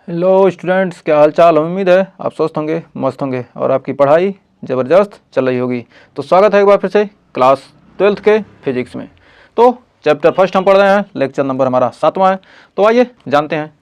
Hello students, क्या हाल चाल। उम्मीद है आप स्वस्थ होंगे, मस्त होंगे और आपकी पढ़ाई ज़बरदस्त चल रही होगी। तो स्वागत है एक बार फिर से क्लास 12th के फिजिक्स में। तो चैप्टर फर्स्ट हम पढ़ रहे हैं, लेक्चर नंबर हमारा 7वां है। तो आइए जानते हैं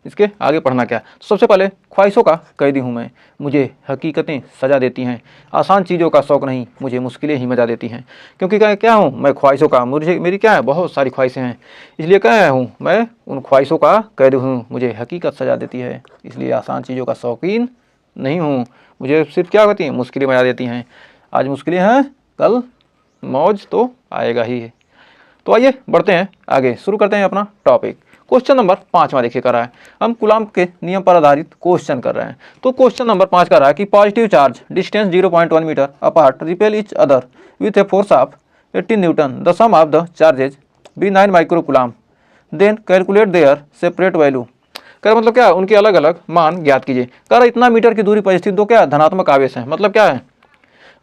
इसके आगे पढ़ना क्या है। तो सबसे पहले, ख्वाहिशों का कैदी हूँ मैं, मुझे हकीकतें सजा देती हैं। आसान चीज़ों का शौक़ नहीं, मुझे मुश्किलें ही मजा देती हैं। क्योंकि क्या हूँ मैं, ख्वाहिशों का, मेरी क्या है, बहुत सारी ख्वाहिशें हैं। इसलिए क्या हूँ मैं, उन ख्वाहिशों का कैदी हूँ, मुझे हकीकत सजा देती है। इसलिए आसान चीज़ों का शौकीन नहीं हूँ, मुझे सिर्फ क्या होती हैं, मुश्किलें मजा देती हैं। आज मुश्किलें हैं, कल मौज तो आएगा ही है। तो आइए बढ़ते हैं आगे, शुरू करते हैं अपना टॉपिक। क्वेश्चन नंबर 5 देखिए कर रहा है, हम कूलम्ब के नियम पर आधारित क्वेश्चन कर रहे हैं। तो क्वेश्चन नंबर 5 कर रहा है कि positive charge distance 0.1 metre apart repel each other with a force of 18 newton, the sum of the charges be 9 micro coulomb, then calculate their separate value. कर मतलब क्या, उनके अलग अलग मान ज्ञात कीजिए। कर इतना मीटर की दूरी पर स्थित दो क्या धनात्मक आवेश है, मतलब क्या है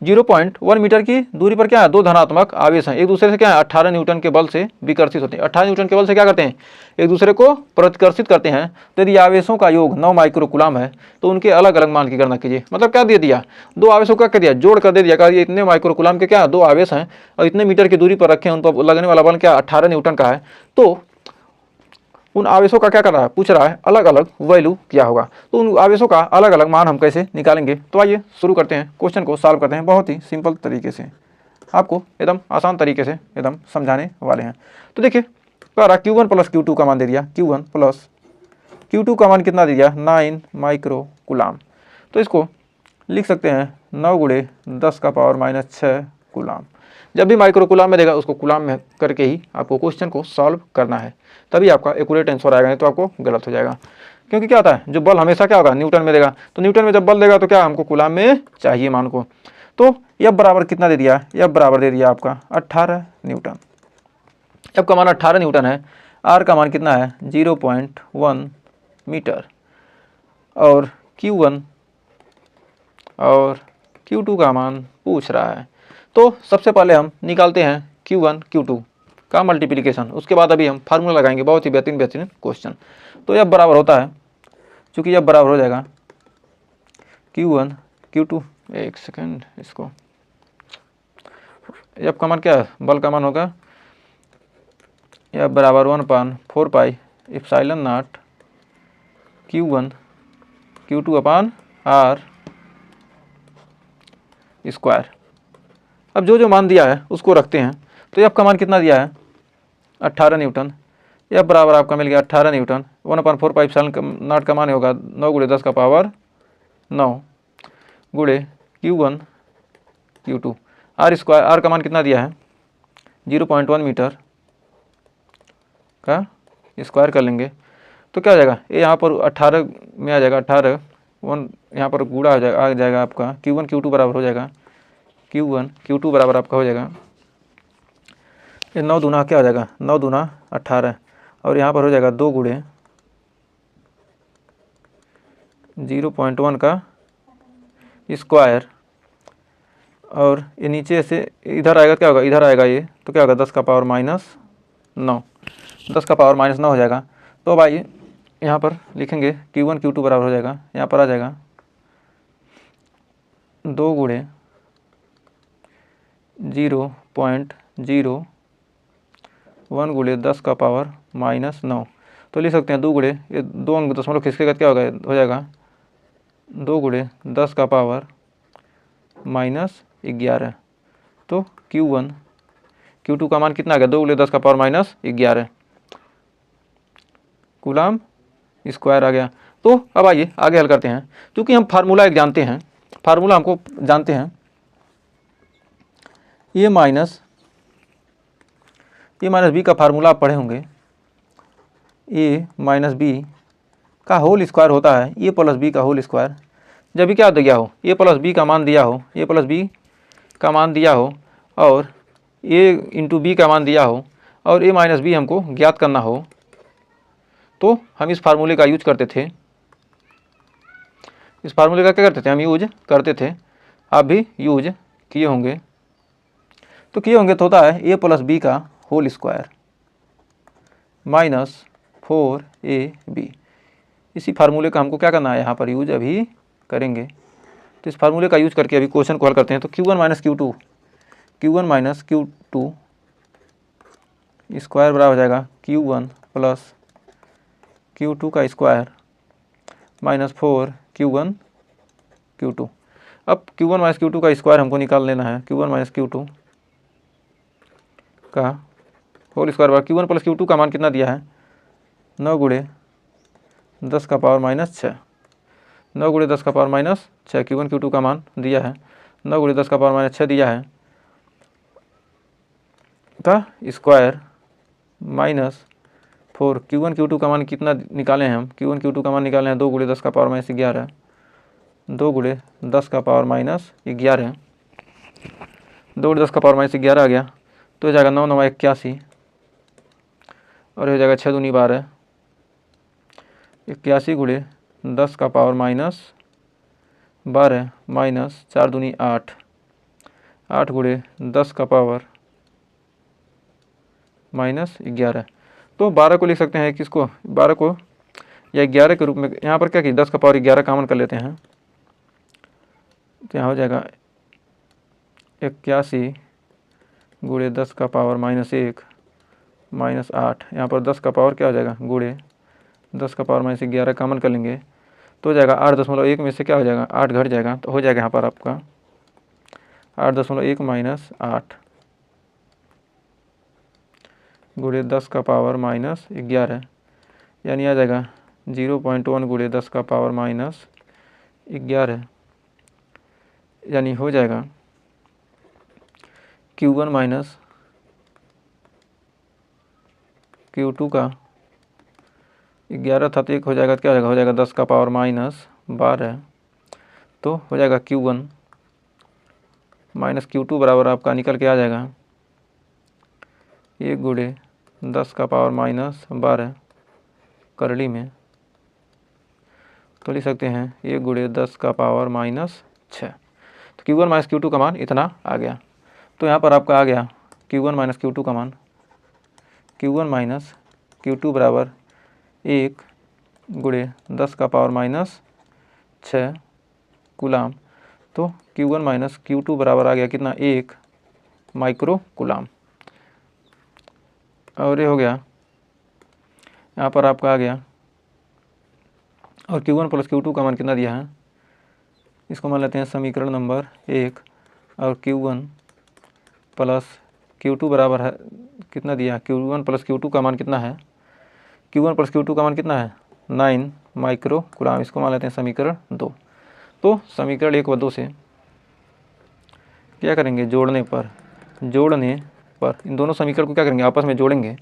0.1 मीटर की दूरी पर क्या है, दो धनात्मक आवेश हैं, एक दूसरे से क्या है 18 न्यूटन के बल से विकर्षित होते हैं। 18 न्यूटन के बल से क्या करते हैं, एक दूसरे को प्रतिकर्षित करते हैं। तो यदि आवेशों का योग 9 माइक्रो कूलम्ब है तो उनके अलग अलग मान की गणना कीजिए। मतलब क्या दे दिया, दो आवेशों का क्या दिया, जोड़ कर दे दिया। क्या ये इतने माइक्रो कूलम्ब के क्या दो आवेश हैं और इतने मीटर की दूरी पर रखे हैं, उन पर लगने वाला बल क्या 18 न्यूटन का है। तो उन आवेशों का क्या कर रहा है, पूछ रहा है अलग अलग वैल्यू क्या होगा। तो उन आवेशों का अलग अलग मान हम कैसे निकालेंगे। तो आइए शुरू करते हैं, क्वेश्चन को सॉल्व करते हैं बहुत ही सिंपल तरीके से, आपको एकदम आसान तरीके से एकदम समझाने वाले हैं। तो देखिए कह रहा Q1 प्लस Q2 का मान दे दिया, Q1 प्लस Q2 का मान कितना दे दिया 9 माइक्रो कूलम्ब। तो इसको लिख सकते हैं 9 गुणे 10 का पावर -6 कूलम्ब। जब भी माइक्रो कूलम्ब में देगा उसको कूलम्ब में करके ही आपको क्वेश्चन को सॉल्व करना है, तभी आपका एक्यूरेट आंसर आएगा, नहीं तो आपको गलत हो जाएगा। क्योंकि क्या होता है, जो बल हमेशा क्या होगा न्यूटन में देगा, तो न्यूटन में जब बल देगा तो क्या हमको कूलम्ब में चाहिए मान को। तो F बराबर कितना दे दिया, F बराबर दे दिया आपका 18 न्यूटन। F का मान 18 न्यूटन है, R का मान कितना है 0.1 मीटर, और Q1 और Q2 का मान पूछ रहा है। तो सबसे पहले हम निकालते हैं Q1 Q2 का मल्टीप्लिकेशन, उसके बाद अभी हम फार्मूला लगाएंगे, बहुत ही बेहतरीन क्वेश्चन। तो F बराबर होता है, चूँकि F बराबर हो जाएगा Q1 Q2, एक सेकेंड, इसको F का मान क्या है, बल का मान होगा F बराबर 1/4 pi epsilon not Q1 Q2 upon R square. अब जो जो मान दिया है उसको रखते हैं। तो F का मान कितना दिया है 18 न्यूटन, F बराबर आपका मिल गया 18 न्यूटन। 1/4 पाई एप्सिलॉन नॉट का मान होगा 9 गुणे 10 का पावर 9 गुणे Q1 Q2, R square, R का मान कितना दिया है 0.1 मीटर का स्क्वायर कर लेंगे तो क्या हो जाएगा, ये यहाँ पर 18 में आ जाएगा, 18 1 यहाँ पर गुणा आ जाएगा आपका Q1 Q2 बराबर हो जाएगा, Q1 Q2 बराबर आपका हो जाएगा, ये 9 दूना क्या हो जाएगा 9 दूना 18, और यहाँ पर हो जाएगा 2 गुणे 0.1 का स्क्वायर, और ये नीचे से इधर आएगा, क्या होगा इधर आएगा ये, तो क्या होगा 10 का पावर -9, 10 का पावर -9 हो जाएगा। तो अब आइए यहाँ पर लिखेंगे Q1 Q2 बराबर हो जाएगा, यहाँ पर आ जाएगा 2 गुणे 0.01 गुणे 10 का पावर -9। तो लिख सकते हैं 2 गुणे, ये 2 अंक दशमलव खिसकेगा, क्या होगा हो जाएगा 2 गुणे 10 का पावर -11। तो Q1 Q2 का मान कितना आ गया 2 गुणे 10 का पावर -11 कूलम्ब स्क्वायर आ गया। तो अब आइए आगे हल करते हैं। क्योंकि हम फार्मूला एक जानते हैं, फार्मूला हमको जानते हैं, ए माइनस बी का फार्मूला आप पढ़े होंगे, ए माइनस बी का होल स्क्वायर होता है ए प्लस बी का होल स्क्वायर। जब भी क्या दिया हो, ए प्लस बी का मान दिया हो, ए प्लस बी का मान दिया हो, और ए इंटू बी का मान दिया हो, और ए माइनस बी हमको ज्ञात करना हो, तो हम इस फार्मूले का यूज करते थे। इस फार्मूले का क्या करते थे, हम यूज करते थे, आप भी यूज किए होंगे। तो किए होंगे तो होता है ए प्लस बी का होल स्क्वायर -4ab। इसी फार्मूले का हमको क्या करना है, यहाँ पर यूज अभी करेंगे। तो इस फार्मूले का यूज करके अभी क्वेश्चन को हल करते हैं। तो Q1 माइनस Q2 स्क्वायर बराबर हो जाएगा Q1 प्लस Q2 का स्क्वायर माइनस 4 Q1 Q2। अब Q1 माइनस Q2 का स्क्वायर हमको निकाल लेना है। Q1 माइनस Q2 का होल स्क्वायर बराबर Q1 प्लस Q2 का मान कितना दिया है, 9 गुणे 10 का पावर माइनस 6। 9 गुणे 10 का पावर माइनस 6 Q1 Q2 का मान दिया है, 9 गुणे 10 का पावर माइनस 6 दिया है का स्क्वायर माइनस 4 Q1 Q2 का मान कितना निकाले हैं हम, Q1 Q2 का मान निकाले हैं 2 गुणे 10 का पावर माइनस 11, 2 गुणे 10 का पावर माइनस 11, 2 गुणे 10 का पावर माइनस 11 आ गया। तो हो जाएगा 9 9 81 और हो जाएगा 6 दूनी 12, 81 गुणे 10 का पावर माइनस 12 माइनस 4 दूनी 8, 8 गुणे 10 का पावर माइनस 11। तो 12 को लिख सकते हैं किसको, 12 को या 11 के रूप में। यहाँ पर क्या कि 10 का पावर 11 कॉमन कर लेते हैं, तो यहाँ हो जाएगा 81 गुणे 10 का पावर माइनस 1 माइनस 8। यहाँ पर 10 का पावर क्या हो जाएगा, गुणे 10 का पावर माइनस 11 कॉमन कर लेंगे तो हो जाएगा 8.1 में से क्या हो जाएगा, 8 घट जाएगा। तो हो जाएगा यहाँ पर आपका 8.1 माइनस 8 गुणे 10 का पावर माइनस 11, यानी आ जाएगा 0.1 गुणे 10 का पावर माइनस 11, यानी हो जाएगा Q1 माइनस Q2 का 11 था तो एक हो जाएगा, क्या हो जाएगा, हो जाएगा 10 का पावर माइनस 12। तो हो जाएगा Q1 माइनस Q2 बराबर आपका निकल के आ जाएगा 1 गुणे 10 का पावर माइनस 12 करली में, तो लिख सकते हैं 1 गुणे 10 का पावर माइनस 6। तो Q1 माइनस Q2 का मान इतना आ गया। तो यहाँ पर आपका आ गया Q1 माइनस Q2 का मान, Q1 माइनस Q2 बराबर 1 गुणे 10 का पावर माइनस 6 कूलाम। तो Q1 माइनस Q2 बराबर आ गया कितना, 1 माइक्रो कूलाम। और ये हो गया, यहाँ पर आपका आ गया। और Q1 प्लस Q2 का मान कितना दिया है, इसको मान लेते हैं समीकरण नंबर 1। और Q1 प्लस Q2 बराबर है कितना दिया, Q1 प्लस Q2 का मान कितना है, Q1 प्लस Q2 का मान कितना है 9 माइक्रो कूलाम। इसको मान लेते हैं समीकरण 2। तो समीकरण 1 व 2 से क्या करेंगे, जोड़ने पर इन दोनों समीकरण को क्या करेंगे, आपस में जोड़ेंगे।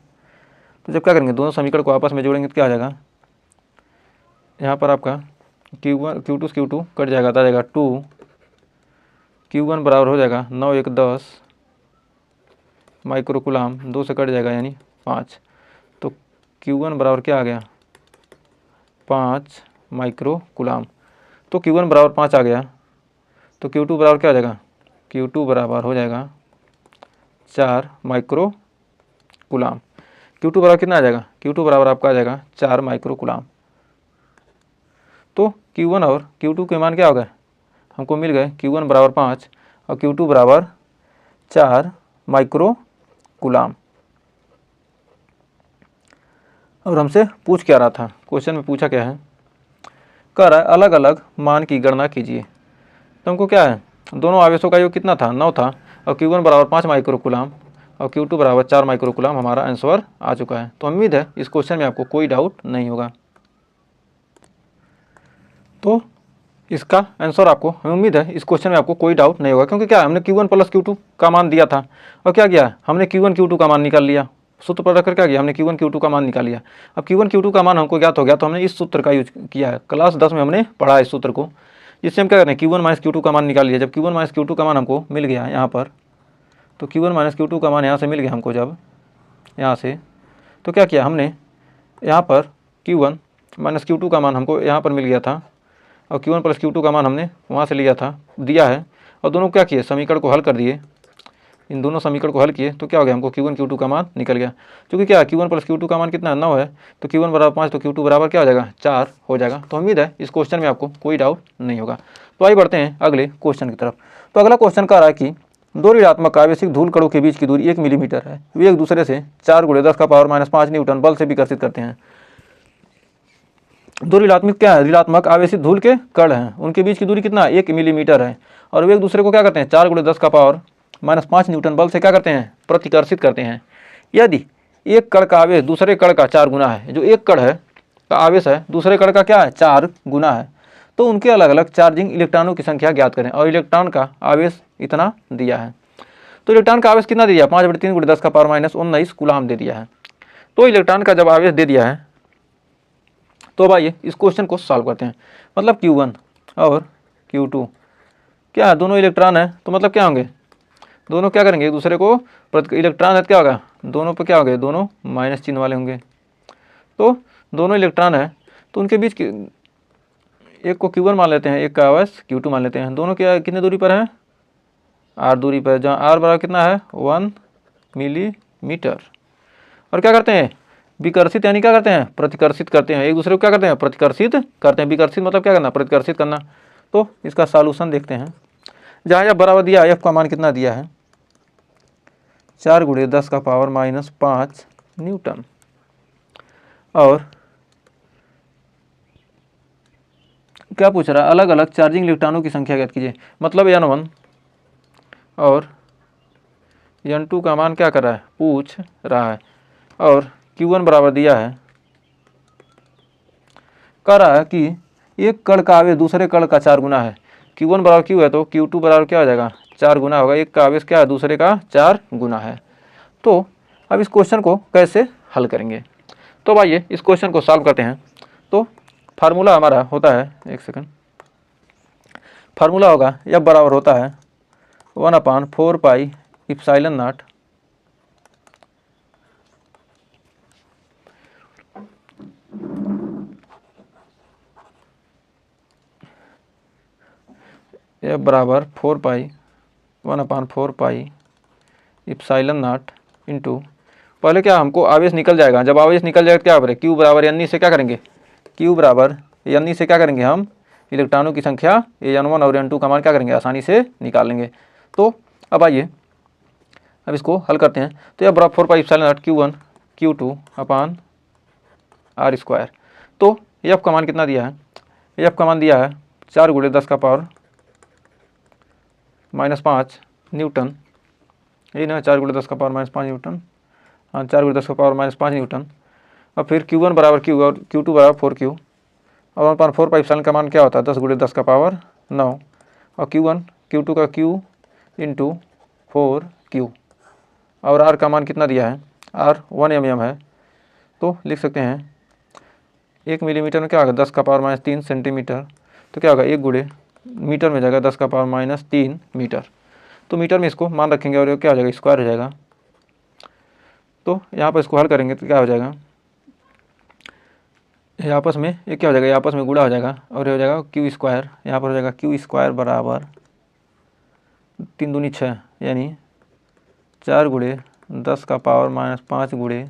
तो जब क्या करेंगे, दोनों समीकरण को आपस में जोड़ेंगे तो क्या आ जाएगा, यहाँ पर आपका Q2 से Q2 कट जाएगा, तो आ जाएगा 2 Q1 बराबर हो जाएगा 9 1 10 माइक्रो कूलाम, 2 से कट जाएगा यानी 5। तो Q1 बराबर क्या आ गया, 5 माइक्रो कूलाम। तो Q1 बराबर 5 आ गया। तो Q2 बराबर क्या आ जाएगा, Q2 बराबर हो जाएगा 4 माइक्रो कूलाम। Q2 बराबर कितना आ जाएगा, Q2 बराबर आपका आ जाएगा 4 माइक्रो कूलाम। तो Q1 और Q2 के मान क्या हो गए, हमको मिल गए। Q1 बराबर 5 और Q2 बराबर 4 माइक्रो कूलाम। और हमसे पूछ क्या रहा था, क्वेश्चन में पूछा क्या है, कह रहा है अलग अलग मान की गणना कीजिए। तो हमको क्या है, दोनों आवेशों का योग कितना था, 9 था। और Q1 बराबर 5 माइक्रो कूलाम और Q2 बराबर 4 माइक्रो कूलाम हमारा आंसर आ चुका है। तो उम्मीद है इस क्वेश्चन में आपको कोई डाउट नहीं होगा। तो इसका आंसर आपको, उम्मीद है इस क्वेश्चन में आपको कोई डाउट नहीं होगा, क्योंकि क्या हमने Q1 प्लस Q2 का मान दिया था और क्या किया, हमने Q1 Q2 का मान निकाल लिया। सूत्र पर रखकर क्या किया, हमने Q1 Q2 का मान निकाल लिया। अब Q1 Q2 का मान हमको ज्ञात हो गया, तो हमने इस सूत्र का यूज किया है। क्लास 10 में हमने पढ़ा इस सूत्र को, जिससे हम क्या करें, Q1 माइनस Q2 का मान निकाल लिया। जब Q1 माइनस Q2 का मान हमको मिल गया यहाँ पर, तो Q1 माइनस Q2 का मान यहाँ से मिल गया हमको, जब यहाँ से, तो क्या किया हमने, यहाँ पर Q1 माइनस Q2 का मान हमको यहाँ पर मिल गया था और Q1 प्लस Q2 का मान हमने वहाँ से लिया था, दिया है। और दोनों क्या किए, समीकरण को हल कर दिए। इन दोनों समीकरण को हल किए तो क्या हो गया, हमको Q1 Q2 का मान निकल गया। क्योंकि क्या Q1 प्लस Q2 का मान कितना है, 9 है, तो Q1 बराबर 5 तो Q2 बराबर क्या हो जाएगा, 4 हो जाएगा। तो उम्मीद है इस क्वेश्चन में आपको कोई डाउट नहीं होगा। तो आइए बढ़ते हैं अगले क्वेश्चन की तरफ। तो अगला क्वेश्चन कह रहा है कि दो ऋणात्मक आवेशिक धूल कणों के बीच की दूरी 1 मिलीमीटर है, वे एक दूसरे से 4 × 10⁻⁻5 न्यूटन बल से विकर्षित करते हैं। दो ऋणात्मक क्या है, ऋणात्मक आवेशित धूल के कण हैं, उनके बीच की दूरी कितना है, 1 मिलीमीटर है, और वे एक दूसरे को क्या करते हैं, 4 × 10⁻⁻5 न्यूटन बल से क्या करते हैं, प्रतिकर्षित करते हैं। यदि एक कण का आवेश दूसरे कण का 4 गुना है, जो एक कण है का आवेश है दूसरे कण का क्या है, 4 गुना है, तो उनके अलग अलग चार्जिंग इलेक्ट्रॉनों की संख्या ज्ञात करें। और इलेक्ट्रॉन का आवेश इतना दिया है, तो इलेक्ट्रॉन का आवेश कितना दे दिया, 5/3 × 10⁻−19 कूलाम दे दिया है। तो इलेक्ट्रॉन का जब आवेश दे दिया है तो अब आइए इस क्वेश्चन को सॉल्व करते हैं। मतलब Q1 और Q2 क्या है, दोनों इलेक्ट्रॉन है, तो मतलब क्या होंगे, दोनों क्या करेंगे, एक दूसरे को इलेक्ट्रॉन है, क्या होगा, दोनों पे क्या होंगे, दोनों माइनस चिन्ह वाले होंगे। तो दोनों इलेक्ट्रॉन है तो उनके बीच एक को Q1 मान लेते हैं, एक का आवेश Q2 मान लेते हैं। दोनों क्या कितने दूरी पर है, R दूरी पर, जहाँ R बराबर कितना है, 1 मिलीमीटर। और क्या करते हैं, विकर्षित यानी क्या करते हैं, प्रतिकर्षित करते हैं, एक दूसरे को क्या करते हैं, प्रतिकर्षित करते हैं। विकर्षित मतलब क्या करना, प्रतिकर्षित करना। तो इसका सॉल्यूशन देखते हैं। जहाँ जहाँ बराबर दिया है, F का मान कितना दिया है, 4 × 10⁻⁻5 न्यूटन। और क्या पूछ रहा है, अलग अलग चार्जिंग इलेक्ट्रॉनों की संख्या ज्ञात कीजिए। मतलब N1 और N2 का मान क्या कर रहा है, पूछ रहा है। और Q1 बराबर दिया है, कह रहा है कि एक कण का आवेश दूसरे कण का 4 गुना है। Q1 बराबर Q है तो Q2 बराबर क्या हो जाएगा, 4 गुना होगा। एक का आवेश क्या है, दूसरे का 4 गुना है। तो अब इस क्वेश्चन को कैसे हल करेंगे, तो आइए इस क्वेश्चन को सॉल्व करते हैं। तो फार्मूला हमारा होता है, एक सेकंड, फार्मूला होगा F बराबर होता है 1/4 पाई एप्सिलॉन नॉट F बराबर 1/4 पाई एप्सिलॉन नॉट इंटू, पहले क्या हमको आवेश निकल जाएगा, जब आवेश निकल जाएगा क्या करें, Q बराबर N से क्या करेंगे, Q बराबर N से क्या करेंगे, हम इलेक्ट्रॉनों की संख्या N1 और N2 का मान क्या करेंगे, आसानी से निकाल लेंगे। तो अब आइए अब इसको हल करते हैं। तो यह बराबर 4 pi epsilon not Q1 Q2 upon R²। तो F का मान कितना दिया है, F का मान दिया है 4 × 10⁻⁻5 न्यूटन, यही ना, 4 × 10⁻⁻5 न्यूटन, हाँ 4 × 10⁻⁻5 न्यूटन। और फिर Q1 बराबर Q और Q2 बराबर 4Q, और 1/4 पाई एप्सिलॉन का मान क्या होता है, 10 × 10⁻9, और Q1 Q2 का Q इंटू 4Q, और R का मान कितना दिया है, R 1 mm है, तो लिख सकते हैं 1 मिलीमीटर में क्या होगा, 10⁻³ सेंटीमीटर, तो क्या होगा 1 × मीटर में जाएगा 10⁻³ मीटर। तो मीटर में इसको मान रखेंगे और ये क्या हो जाएगा, स्क्वायर हो जाएगा। तो यहाँ पर इसको हल करेंगे तो क्या हो जाएगा, ये आपस में ये क्या हो जाएगा, ये आपस में गुणा हो जाएगा और ये हो जाएगा Q², यहाँ पर हो जाएगा Q² बराबर 3 दूनी 6, यानी 4 × 10⁻⁻5 ×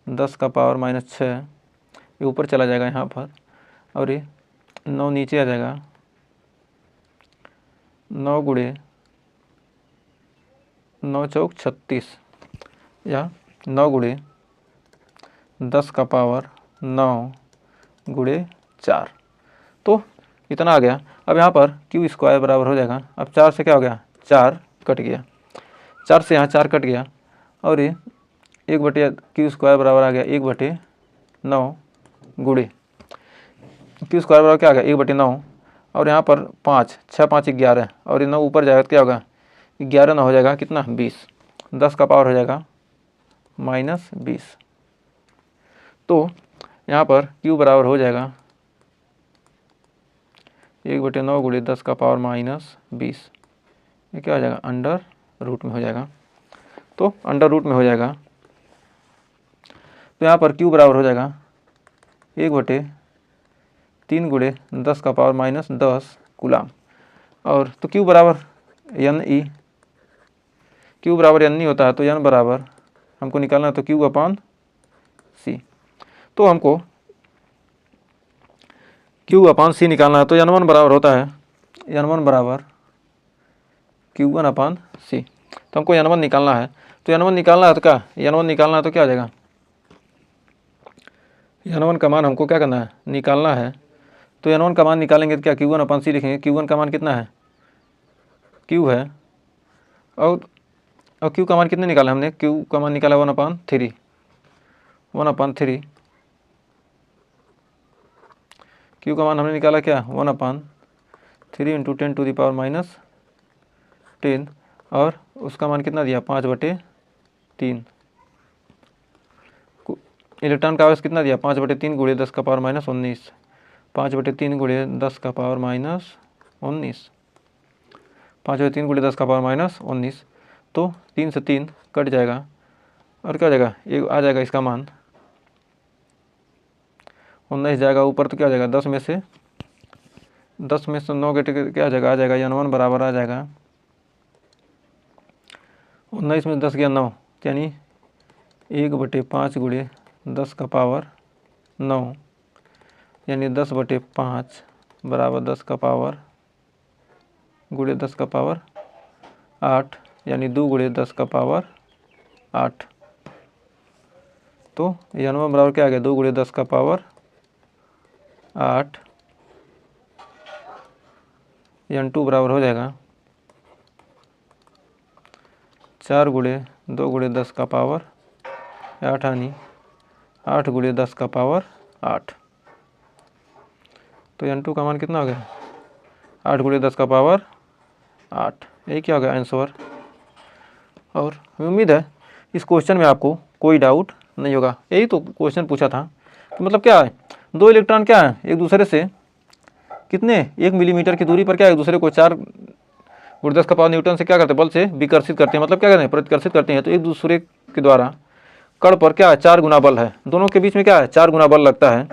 10⁻⁻6, ये ऊपर चला जाएगा यहाँ पर, और ये 9 नीचे आ जाएगा, 9 × 9 चौक 36, या 9 × 10⁻⁹ × 4, तो इतना आ गया। अब यहाँ पर Q² बराबर हो जाएगा, अब 4 से क्या हो गया, 4 कट गया, 4 से यहाँ 4 कट गया, और ये 1/Q² बराबर आ गया 1/9 गुणे Q² बराबर क्या आ गया 1/9, और यहाँ पर 5, 6 5 11, और ये 9 ऊपर जाएगा तो क्या होगा, 11 9 हो जाएगा कितना 20, 10 का पावर हो जाएगा -20। तो यहाँ पर Q बराबर हो जाएगा 1/9 × 10⁻−20, ये क्या हो जाएगा, अंडर रूट में हो जाएगा। तो अंडर रूट में हो जाएगा, तो यहाँ पर Q बराबर हो जाएगा 1/3 × 10⁻−10 कूलाम। और तो Q बराबर NE Q बराबर n नहीं होता है तो n बराबर हमको निकालना है तो Q अपॉन C। तो हमको Q अपॉन C निकालना है तो n1 बराबर होता है n1 बराबर Q1 अपॉन C। तो हमको n1 निकालना है तो n1 निकालना है तो क्या n1 निकालना है तो क्या आ जाएगा, n1 का मान हमको क्या करना है, निकालना है। तो n1 का मान निकालेंगे तो क्या Q1 अपॉन C लिखेंगे। Q1 का मान कितना है, Q है, और Q का मान कितने निकाला हमने, Q का मान निकाला 1/3, 1/3। Q का मान हमने निकाला क्या 1/3 इंटू 10⁻⁻10, और उसका मान कितना दिया 5/3। इलेक्ट्रॉन का आवेश कितना दिया 5/3 गुणे 10⁻⁻19, 5/3 गुणे 10⁻⁻19, 5/3 गुणे 10⁻⁻19। तो 3 से 3 कट जाएगा और क्या हो जाएगा, ये आ जाएगा इसका मान 19 जाएगा ऊपर, तो क्या हो जाएगा 10 में से 9 के क्या आ जाएगा, n1 बराबर आ जाएगा 19 में 10 गया 9, यानी 1/5 गुणे 10⁻9, यानी 10/5 बराबर 10 गुणे 10⁸, यानी 2 गुणे 10⁸। तो n1 बराबर क्या आ गया 2 गुणे 10⁸, n2 बराबर हो जाएगा 4 गुणे 2 गुणे 10⁸, यानी 8 गुणे 10⁸। तो n2 का मान कितना हो गया 8 गुणे 10⁸, यही क्या हो गया आंसर। और उम्मीद है इस क्वेश्चन में आपको कोई डाउट नहीं होगा। यही तो क्वेश्चन पूछा था कि मतलब क्या है, दो इलेक्ट्रॉन क्या है एक दूसरे से कितने 1 मिलीमीटर की दूरी पर क्या एक दूसरे को 4 गुणे 10⁻ से क्या करते हैं, बल से विकर्षित करते हैं, मतलब क्या करते हैं प्रतिकर्षित करते हैं। तो एक दूसरे के द्वारा कण पर क्या है 4 गुना बल है, दोनों के बीच में क्या है 4 गुना बल लगता है।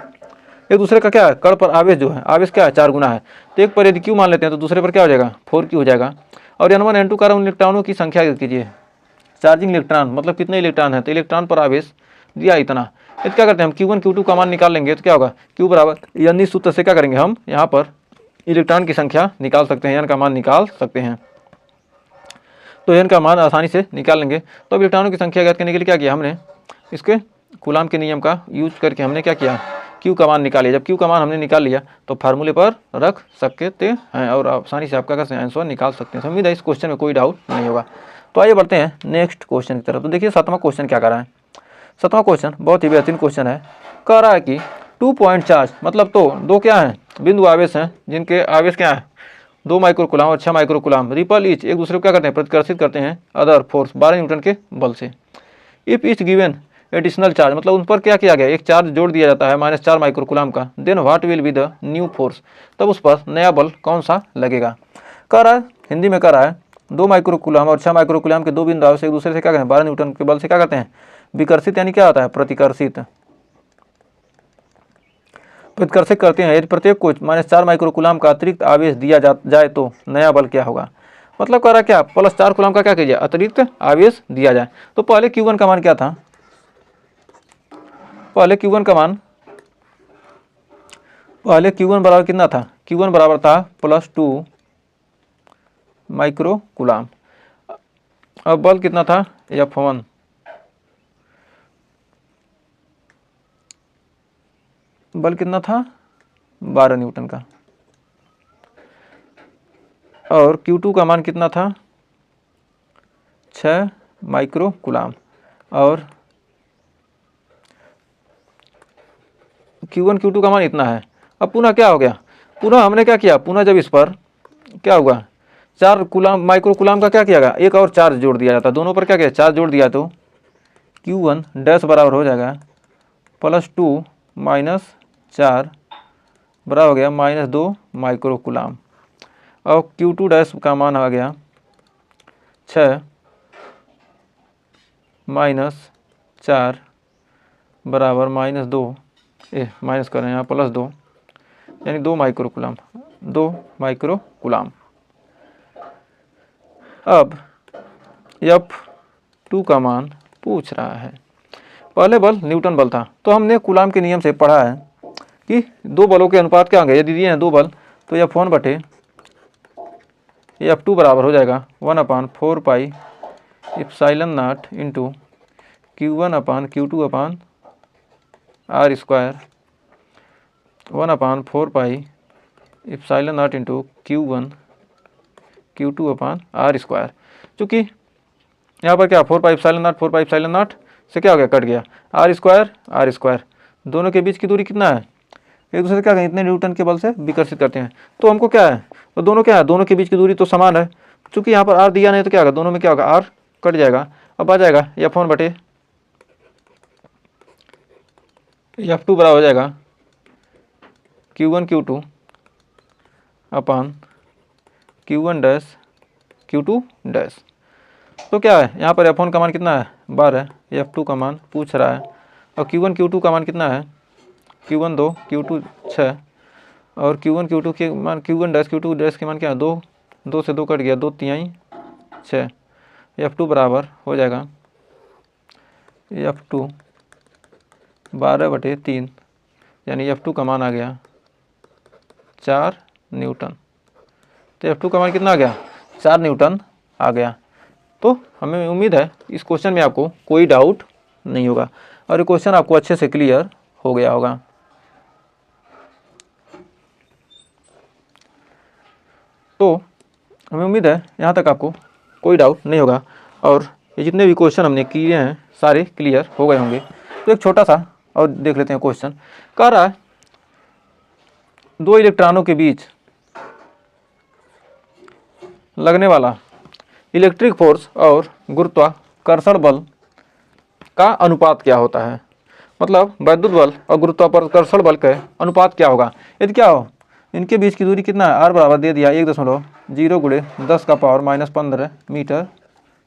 एक दूसरे का क्या है कण पर आवेश जो है, आवेश क्या है 4 गुना है। तो एक पर यदि Q मान लेते हैं तो दूसरे पर क्या हो जाएगा 4Q हो जाएगा। और n1 n2 कार्बन इलेक्ट्रॉनों की संख्या याद कीजिए, चार्जिंग इलेक्ट्रॉन मतलब कितने इलेक्ट्रॉन है, तो इलेक्ट्रॉन पर आवेश दिया इतना। तो क्या करते हैं हम Q1 Q2 का मान निकाल लेंगे तो क्या होगा Q बराबर यानी सूत्र से क्या करेंगे हम यहाँ पर इलेक्ट्रॉन की संख्या निकाल सकते हैं, n का मान निकाल सकते हैं। तो n का मान आसानी से निकाल लेंगे। तो अब इलेक्ट्रॉनों की संख्या ज्ञात करने के लिए क्या किया हमने, इसके कूलाम के नियम का यूज करके हमने क्या किया Q का मान निकाल लिया। जब Q का मान हमने निकाल लिया तो फार्मूले पर रख सकते हैं और आसानी से आपका आंसर निकाल सकते हैं। उम्मीद है इस क्वेश्चन में कोई डाउट नहीं होगा। तो आइए बढ़ते हैं नेक्स्ट क्वेश्चन की तरफ। तो देखिए 7वां क्वेश्चन क्या कर रहा है। 7वां क्वेश्चन बहुत ही बेहतरीन क्वेश्चन है। कह रहा है कि 2 पॉइंट चार्ज मतलब तो दो क्या है बिंदु आवेश हैं जिनके आवेश क्या है 2 माइक्रोकूलाम और 6 माइक्रोकूलाम, रिपल ईच एक दूसरे को क्या करते हैं प्रतिकर्षित करते हैं अदर फोर्स 12 न्यूटन के बल से। If each given additional charge मतलब उन पर क्या किया गया एक चार्ज जोड़ दिया जाता है -4 माइक्रोकूलाम का, then what will be the new force, तब उस पर नया बल कौन सा लगेगा। कह रहा है हिंदी में कह रहा है 2 माइक्रोकूलाम और 6 माइक्रोकूलाम के दो बिंदु आवेश एक दूसरे से क्या करते हैं 12 न्यूटन के बल से क्या करते हैं विकर्षित, यानी क्या होता है प्रतिकर्षित करते हैं। यदि प्रत्येक को -4 माइक्रोकूलाम का अतिरिक्त आवेश दिया जाए तो नया बल क्या होगा। मतलब कह रहा क्या +4 कूलाम का क्या कीजिए अतिरिक्त आवेश दिया जाए। तो पहले Q1 का मान क्या था, पहले Q1 बराबर कितना था, Q1 बराबर था +2 माइक्रोकूलाम। अब बल कितना था F1, बल कितना था 12 न्यूटन का। और Q2 का मान कितना था 6 माइक्रोकूलाम। और Q1 Q2 का मान इतना है। अब पुनः क्या हो गया, पुनः हमने क्या किया, पुनः जब इस पर क्या हुआ 4 माइक्रोकूलाम का क्या किया गया एक और चार्ज जोड़ दिया जाता, दोनों पर क्या किया चार्ज जोड़ दिया, तो Q1 डैश बराबर हो जाएगा +2 - 4 बराबर हो गया -2 माइक्रोकूलाम। और Q2 डैश का मान आ गया 6 - 4 बराबर -2 माइनस करें यहाँ +2 यानी 2 माइक्रोकूलाम, 2 माइक्रोकूलाम। अब F2 का मान पूछ रहा है। पहले बल न्यूटन बल था, तो हमने कूलाम के नियम से पढ़ा है कि दो बलों के अनुपात क्या होंगे। यदि दिए हैं दो बल तो F1 बटे F2 बराबर हो जाएगा 1/4 pi epsilon not into Q1/Q2 upon R square 1/4 pi epsilon not into Q1 Q2 upon R square. चूँकि यहाँ पर क्या 4 पाई एप्सिलॉन नॉट से क्या हो गया, कट गया R स्क्वायर, दोनों के बीच की दूरी कितना है, एक दूसरे से क्या इतने न्यूटन के बल से विकर्षित करते हैं। तो हमको क्या है, तो दोनों क्या है, दोनों के बीच की दूरी तो समान है। चूंकि यहाँ पर R दिया नहीं तो क्या होगा, दोनों में क्या होगा, R कट जाएगा। अब आ जाएगा F1 बटे F2 बराबर हो जाएगा Q1 Q2 अपान Q1 डैश Q2 डैश। तो क्या है, यहाँ पर F1 का मान कितना है 12, F2 का मान पूछ रहा है, और Q1 Q2 का मान कितना है, Q1 2 Q2 6, और Q1 Q2 के मान Q1 डैश Q2 डैश के मान क्या है 2, 2 से 2 कट गया, 2 तिहाई 6। F2 बराबर हो जाएगा F2 12/3, यानी F2 का मान आ गया 4 न्यूटन। तो F2 का मान कितना आ गया, 4 न्यूटन आ गया। तो हमें उम्मीद है इस क्वेश्चन में आपको कोई डाउट नहीं होगा और ये क्वेश्चन आपको अच्छे से क्लियर हो गया होगा। तो हमें उम्मीद है यहाँ तक आपको कोई डाउट नहीं होगा और ये जितने भी क्वेश्चन हमने किए हैं सारे क्लियर हो गए होंगे। तो एक छोटा सा और देख लेते हैं क्वेश्चन। कह रहा है दो इलेक्ट्रॉनों के बीच लगने वाला इलेक्ट्रिक फोर्स और गुरुत्वाकर्षण बल का अनुपात क्या होता है। मतलब वैद्युत बल और गुरुत्वाकर्षण बल का अनुपात क्या होगा। यदि क्या हो, इनके बीच की दूरी कितना है, R बराबर दे दिया 1.0 गुणे 10⁻⁻15 मीटर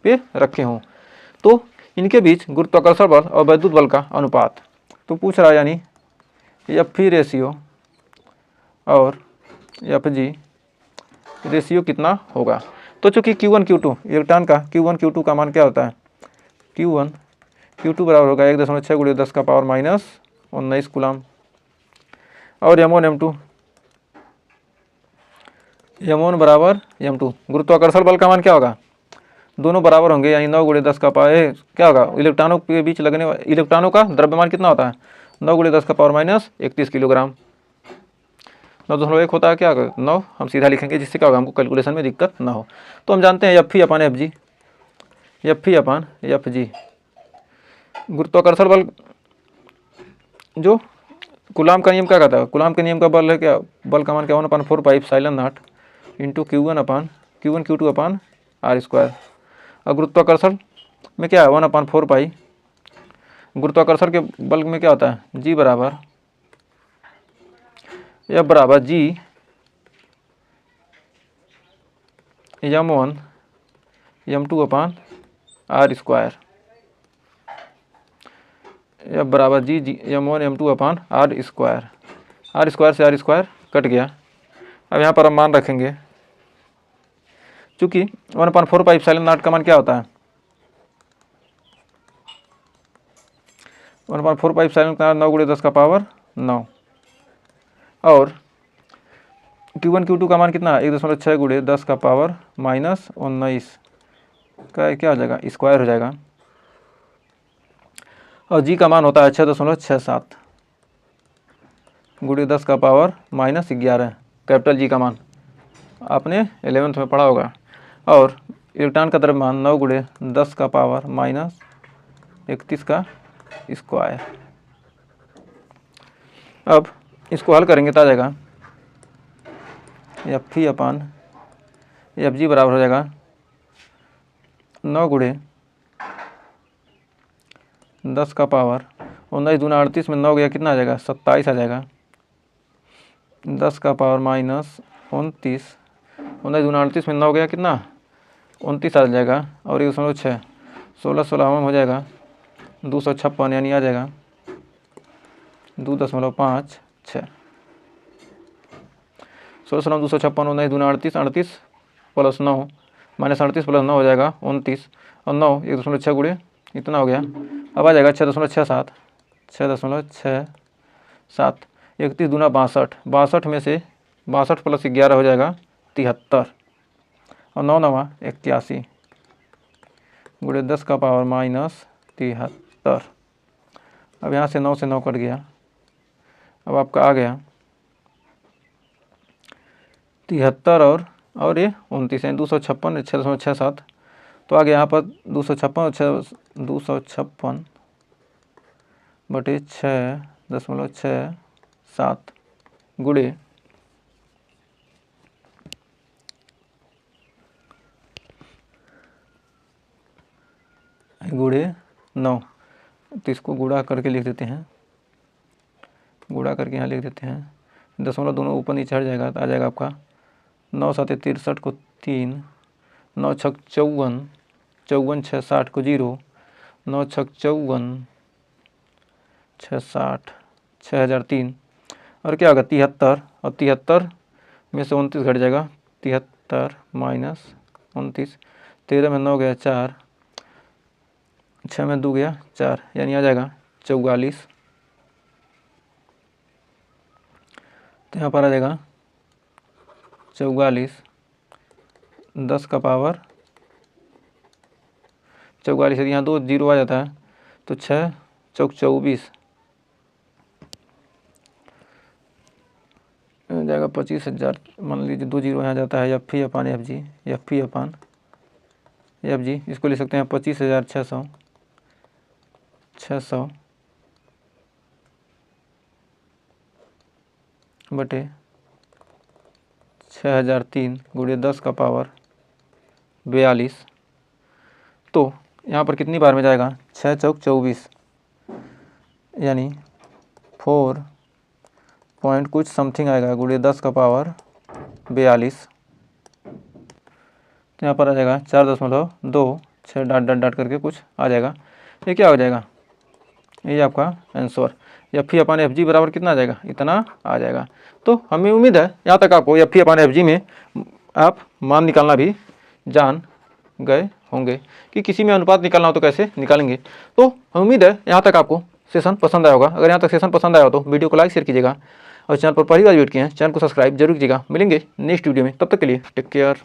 पे रखे हों। तो इनके बीच गुरुत्वाकर्षण बल और वैद्युत बल का अनुपात तो पूछ रहा है, यानी F रेशियो और Fg रेशियो कितना होगा। तो चूँकि Q1 Q2 इलेक्ट्रॉन का Q1 Q2 का मान क्या होता है, Q1 Q2 बराबर होगा 1.6 गुणे 10⁻⁻19 कूलाम, और M1 बराबर M2 गुरुत्वाकर्षण बल का मान क्या होगा, दोनों बराबर होंगे, यानी 9 गुणे 10 का पावर क्या होगा, इलेक्ट्रॉनों के बीच लगने वाले इलेक्ट्रॉनों का द्रव्यमान कितना होता है, 9 गुणे 10⁻31 किलोग्राम। 9.1 होता है क्या, 9 हम सीधा लिखेंगे, जिससे क्या होगा हमको कैलकुलेशन में दिक्कत ना हो। तो हम जानते हैं F गुरुत्वाकर्षण बल, जो कूलाम का नियम क्या कहता है, कूलाम के नियम का बल है क्या, बल का मान क्या 1/4 pi epsilon not into Q1 Q2 upon R square. और गुरुत्वाकर्षण में क्या है 1/4 पाई, गुरुत्वाकर्षण के बल में क्या होता है G बराबर F बराबर G M1 M2 अपान R स्क्वायर। F बराबर G M1 M2 अपान R स्क्वायर। R स्क्वायर से R स्क्वायर कट गया। अब यहाँ पर हम मान रखेंगे, चूँकि 1/4 पाई एप्सिलॉन नॉट का मान क्या होता है, 1/4 पाई एप्सिलॉन का 9 गुणे 10 का पावर 9, और Q1 Q2 का मान कितना 1.6 गुणे 10 का पावर -19 का क्या हो जाएगा, स्क्वायर हो जाएगा, और G का मान होता है 6.67 गुणे 10 का पावर -11, कैपिटल G का मान आपने 11th में पढ़ा होगा। और इलेक्ट्रॉन का द्रव्यमान 9 गुणे 10 का पावर -31 का स्क्वायर। अब इसको हल करेंगे तो आ जाएगा F अपान Fg बराबर हो जाएगा 9 गुणे 10 का पावर 19 दूना 38 में 9 गया, कितना आ जाएगा 27 आ जाएगा, 10 का पावर -29, 19 दूना 38 में 9 गया, कितना 29 आ जाएगा, और 1.6 16 हो जाएगा 256, यानी आ जाएगा 2.56 16 256 19 दूना 38 38 प्लस 9 -38 प्लस 9 हो जाएगा 29, और 9 1.6 गुणे इतना हो गया। अब आ जाएगा 6.67, 6.67, 31 दूना 62, 62 में से 62 प्लस 11 हो जाएगा 73, और 9 नवा 81 गुणे 10 का पावर -73। अब यहाँ से 9 से 9 कट गया। अब आपका आ गया 73 और ये 29 है 256 6.67, तो आ गया यहाँ पर 256 बटे 6.67 गुणे 9। तो इसको गुणा करके लिख देते हैं, गुणा करके यहाँ लिख देते हैं, दशमलव दोनों ऊपर नीचे हट जाएगा, तो आ जाएगा आपका 9 7 63 को 3, 9 6 54, 54 6 60 को 0, 9 6 54 6 60 6003, और क्या होगा 73, और 73 में से 29 घट जाएगा, 73 माइनस 29, 13 में 9 गया 4, 6 में 2 गया 4, यानी आ जाएगा 44। तो यहाँ पर आ जाएगा 44, 10 का पावर 44, यदि यहाँ 2 जीरो आ जाता है तो 6 चौक 24 हो जाएगा 25,000। मान लीजिए 2 जीरो यहाँ जाता है, F upon F G, F upon F G, इसको ले सकते हैं 25,600 बटे 6003 गुणे 10 का पावर 42। तो यहाँ पर कितनी बार में जाएगा, 6 चौक 24, यानी 4 पॉइंट कुछ समथिंग आएगा गुणे 10 का पावर 42। तो यहाँ पर आ जाएगा 4.2, 6 डाट डाट डाट करके कुछ आ जाएगा। ये क्या हो जाएगा, ये आपका answer F upon F G बराबर कितना आ जाएगा, इतना आ जाएगा। तो हमें उम्मीद है यहाँ तक आपको एफ अपान एफ जी में आप मान निकालना भी जान गए होंगे कि किसी में अनुपात निकालना हो तो कैसे निकालेंगे। तो उम्मीद है यहाँ तक आपको सेशन पसंद आया होगा। अगर यहाँ तक सेशन पसंद आया हो तो वीडियो को लाइक शेयर कीजिएगा, और चैनल पर पहली बार विजिट किए हैं चैनल को सब्सक्राइब जरूर कीजिएगा। मिलेंगे नेक्स्ट वीडियो में, तब तक के लिए टेक केयर।